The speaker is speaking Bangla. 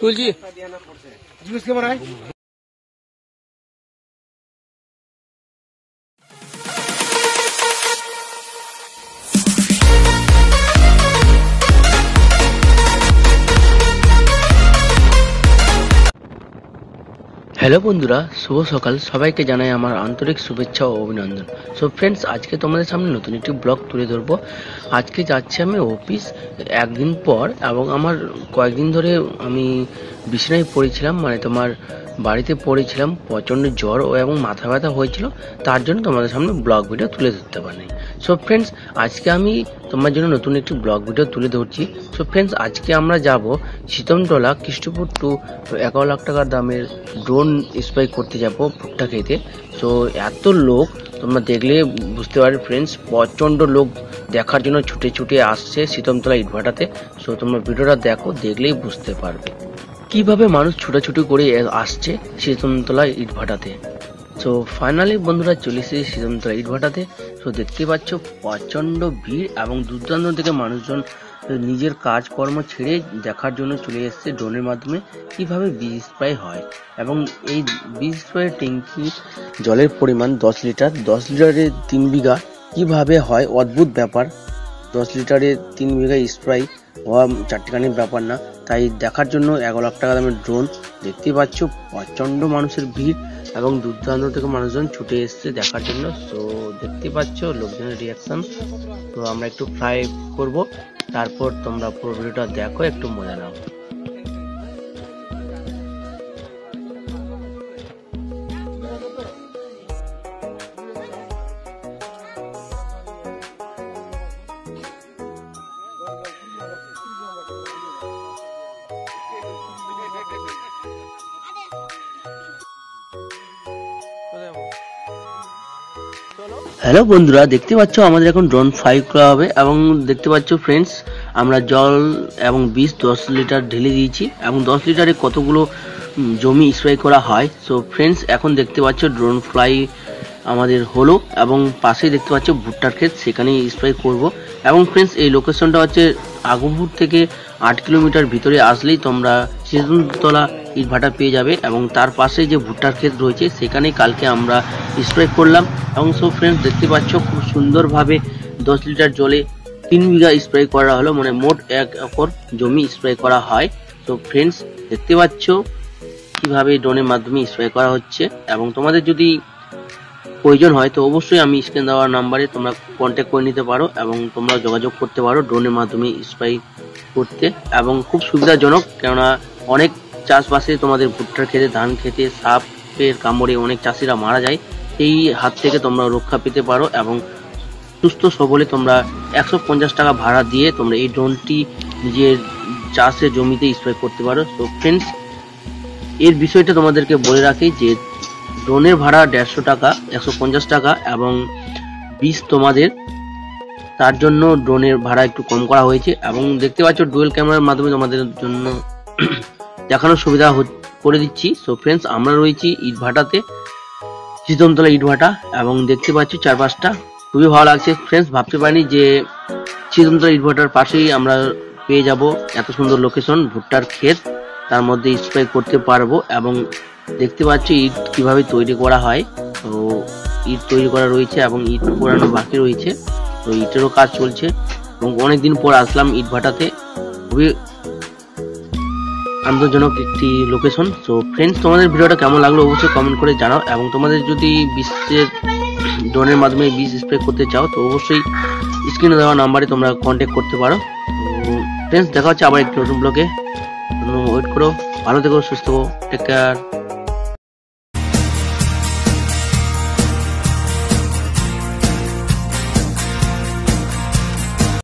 তুলছি হ্যালো বন্ধুরা, শুভ সকাল। সবাইকে জানাই আমার আন্তরিক শুভেচ্ছা ও অভিনন্দন। সো ফ্রেন্ডস, আজকে তোমাদের সামনে নতুন একটি ব্লগ তুলে ধরবো। আজকে যাচ্ছি আমি অফিস একদিন পর, এবং আমার কয়েকদিন ধরে আমি বিছানায় পড়েছিলাম, মানে তোমার বাড়িতে পড়েছিলাম। প্রচণ্ড জ্বর ও এবং মাথা ব্যথা হয়েছিল, তার জন্য তোমাদের সামনে ব্লগ ভিডিও তুলে ধরতে পারিনি। সো ফ্রেন্ডস, আজকে আমি তোমার জন্য নতুন একটি ব্লগ ভিডিও তুলে ধরছি। সো ফ্রেন্ডস, আজকে আমরা যাব শীতমতলা কৃষ্ণপুর টু 11 লাখ টাকার দামের ড্রোন স্প্রে করতে যাব ভুট্টা খেতে। সো এত লোক তোমরা দেখলে বুঝতে পারবে ফ্রেন্ডস, প্রচণ্ড লোক দেখার জন্য ছুটে ছুটে আসছে শীতমতলা ইটভাটাতে। সো তোমরা ভিডিওটা দেখো, দেখলেই বুঝতে পারবে কিভাবে মানুষ ছুটাছুটি করে আসছে শীতমতলা ইটভাটাতে। সো ফাইনালি বন্ধুরা চলে এসেছি শীতমতলা ইটভাটাতে। সো দেখতে পাচ্ছ প্রচণ্ড ভিড়, এবং দূর দূরান্ত থেকে মানুষজন নিজের কাজকর্ম ছেড়ে দেখার জন্য চলে এসেছে ড্রোনের মাধ্যমে কিভাবে বীজ স্প্রে হয়। এবং এই বীজ স্প্রে ট্যাঙ্কি জলের পরিমাণ 10 লিটার, 10 লিটারে 3 বিঘা কিভাবে হয়, অদ্ভুত ব্যাপার। 10 লিটারে 3 বিঘা স্প্রে হওয়া চারটিখানির ব্যাপার না। তাই দেখার জন্য 11 লাখ টাকা দামের ড্রোন দেখতে পাচ্ছ, প্রচণ্ড মানুষের ভিড় এবং দূর দূরান্ত থেকে মানুষজন ছুটে এসছে দেখার জন্য। সো দেখতে পাচ্ছ লোকজনের রিয়াকশন। তো আমরা একটু ফ্লাই করব, তারপর তোমরা পুরো ভিডিওটা দেখো, একটু মজা নাও। হ্যালো বন্ধুরা, দেখতে পাচ্ছ আমাদের এখন ড্রোন ফ্লাই করা হবে। এবং দেখতে পাচ্ছ ফ্রেন্ডস, আমরা জল এবং বীজ 10 লিটার ঢেলে দিয়েছি, এবং 10 লিটারে কতগুলো জমি স্প্রে করা হয়। সো ফ্রেন্ডস, এখন দেখতে পাচ্ছ ড্রোন ফ্লাই আমাদের হলো, এবং পাশেই দেখতে পাচ্ছ ভুট্টার ক্ষেত, সেখানেই স্প্রে করব। এবং ফ্রেন্ডস, এই লোকেশনটা হচ্ছে আগমপুর থেকে 8 কিলোমিটার ভিতরে আসলেই তোমরা শীতমতলা ইটভাটা পেয়ে যাবে, এবং তার পাশে যে ভুট্টার ক্ষেত রয়েছে সেখানেই কালকে আমরা স্প্রে করলাম। এবং সো ফ্রেন্ডস, দেখতে পাচ্ছ খুব সুন্দরভাবে 10 লিটার জলে 3 বিঘা স্প্রে করা হলো, মানে মোট 1 একর জমি স্প্রে করা হয়। তো ফ্রেন্ডস, দেখতে পাচ্ছ কিভাবে ড্রোনের মাধ্যমে স্প্রে করা হচ্ছে। এবং তোমাদের যদি প্রয়োজন হয় তো অবশ্যই আমি স্ক্রিন দেওয়ার নাম্বারে তোমরা কন্ট্যাক্ট করে নিতে পারো, এবং তোমরা যোগাযোগ করতে পারো ড্রোনের মাধ্যমে স্প্রে করতে। এবং খুব সুবিধাজনক, কেননা অনেক চাষবাসে তোমাদের ভুট্টার খেতে, ধান খেতে সাপের কামড়ে অনেক চাষিরা মারা যায়, এই হাত থেকে তোমরা রক্ষা পেতে পারো। এবং সুস্থ সবলে তোমরা 150 টাকা ভাড়া দিয়ে তোমরা এই ড্রোনটি নিজের চাষের জমিতে স্প্রে করতে পারো। তো ফ্রেন্ডস, এর বিষয়টা তোমাদেরকে বলে রাখি যে ড্রোনের ভাড়া 150 টাকা, 150 টাকা, এবং বীজ তোমাদের, তার জন্য ড্রোনের ভাড়া একটু কম করা হয়েছে। এবং দেখতে পাচ্ছ ডুয়েল ক্যামেরার মাধ্যমে তোমাদের জন্য দেখানোর সুবিধা করে দিচ্ছি। সো ফ্রেন্ডস, আমরা রয়েছি ইটভাটাতে, শীতমতলা ইটভাটা, এবং দেখতে পাচ্ছি চারপাশটা খুবই ভালো লাগছে। ফ্রেন্ডস, ভাবতে পারিনি যে শীতমতলা ইটভাটার পাশেই আমরা পেয়ে যাব এত সুন্দর লোকেশন, ভুট্টার ক্ষেত, তার মধ্যে স্প্রে করতে পারবো। এবং দেখতে পাচ্ছি ইট কিভাবে তৈরি করা হয়। তো ইট তৈরি করা রয়েছে, এবং ইট পোড়ানো বাকি রয়েছে, তো ইটেরও কাজ চলছে। এবং অনেকদিন পর আসলাম ইটভাটাতে, খুবই আনন্দজনক একটি লোকেশন। সো ফ্রেন্ডস, তোমাদের ভিডিওটা কেমন লাগলো অবশ্যই কমেন্ট করে জানাও। এবং তোমাদের যদি বীজের ড্রোনের মাধ্যমে বীজ স্প্রে করতে চাও তো অবশ্যই স্ক্রিনে দেওয়া নাম্বারে তোমরা কন্ট্যাক্ট করতে পারো। তো ফ্রেন্ডস, দেখা হচ্ছে আবার একটি নতুন ব্লগে। ওয়েট করো, ভালো থেকো, সুস্থ থেকো, টেক কেয়ার।